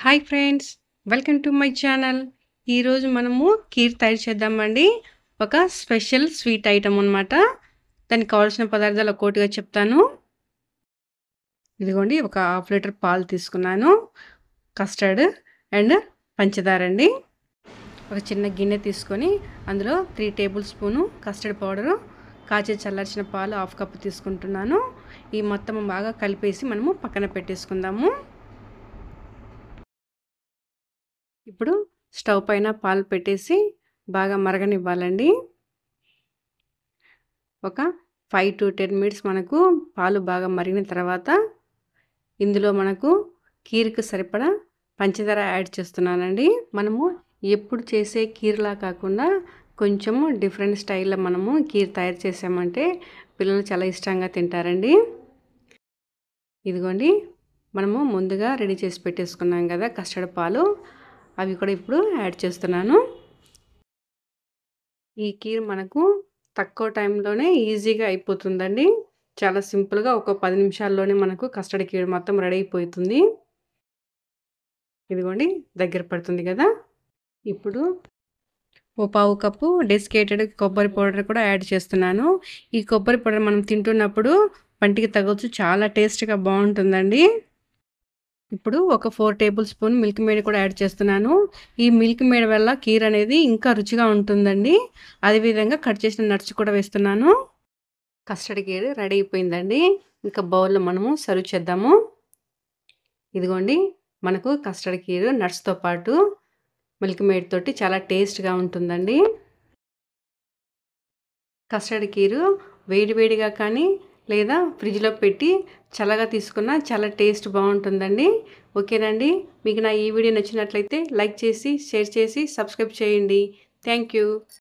Hi friends, welcome to my channel. ఈరోజు మనము కీర్ తయారు చేద్దామండి. ఒక స్పెషల్ స్వీట్ ఐటమ్ అనమాట. దానికి కావాల్సిన పదార్థాలు ఒక్కోటిగా చెప్తాను. ఇదిగోండి, ఒక హాఫ్ లీటర్ పాలు తీసుకున్నాను, కస్టర్డ్ అండ్ పంచదార అండి. ఒక చిన్న గిన్నె తీసుకొని అందులో 3 టేబుల్ స్పూను కస్టర్డ్ పౌడరు, కాచి చల్లార్చిన పాలు హాఫ్ కప్ తీసుకుంటున్నాను. ఈ మొత్తం బాగా కలిపేసి మనము పక్కన పెట్టేసుకుందాము. ఇప్పుడు స్టవ్ పైన పాలు పెట్టేసి బాగా మరగనివ్వాలండి. ఒక 5 to 10 మినిట్స్ మనకు పాలు బాగా మరిగిన తర్వాత ఇందులో మనకు కీర్కి సరిపడా పంచదార యాడ్ చేస్తున్నానండి. మనము ఎప్పుడు చేసే కీర్లా కాకుండా కొంచెము డిఫరెంట్ స్టైల్లో మనము కీర్ తయారు చేసామంటే పిల్లలు చాలా ఇష్టంగా తింటారండి. ఇదిగోండి, మనము ముందుగా రెడీ చేసి పెట్టేసుకున్నాం కదా కస్టర్డ్ పాలు, అవి కూడా ఇప్పుడు యాడ్ చేస్తున్నాను. ఈ కీర్ మనకు తక్కువ టైంలోనే ఈజీగా అయిపోతుందండి. చాలా సింపుల్గా ఒక 10 నిమిషాల్లోనే మనకు కస్టర్డ్ కీర్ మొత్తం రెడీ అయిపోతుంది. ఇదిగోండి, దగ్గర పడుతుంది కదా. ఇప్పుడు ఓ పావు కప్పు డెసికేటెడ్ కొబ్బరి పౌడర్ కూడా యాడ్ చేస్తున్నాను. ఈ కొబ్బరి పౌడర్ మనం తింటున్నప్పుడు పంటికి తగలచ్చు, చాలా టేస్ట్గా బాగుంటుందండి. ఇప్పుడు ఒక 4 టేబుల్ స్పూన్ మిల్క్ మేడ్ కూడా యాడ్ చేస్తున్నాను. ఈ మిల్క్ మేడ్ వల్ల కీర్ అనేది ఇంకా రుచిగా ఉంటుందండి. అదేవిధంగా కట్ చేసిన నట్స్ కూడా వేస్తున్నాను. కస్టర్డ్ కీర్ రెడీ అయిపోయిందండి. ఇంకా బౌల్లో మనము సర్వ్ చేద్దాము. ఇదిగోండి, మనకు కస్టర్డ్ కీర్ నట్స్తో పాటు మిల్క్ మేడ్ తోటి చాలా టేస్ట్గా ఉంటుందండి. కస్టర్డ్ కీరు వేడివేడిగా కానీ లేదా ఫ్రిడ్జ్లో పెట్టి చల్లగా తీసుకున్న చాలా టేస్ట్ బాగుంటుందండి. ఓకేనండి, మీకు నా ఈ వీడియో నచ్చినట్లయితే లైక్ చేసి, షేర్ చేసి, సబ్స్క్రైబ్ చేయండి. Thank you.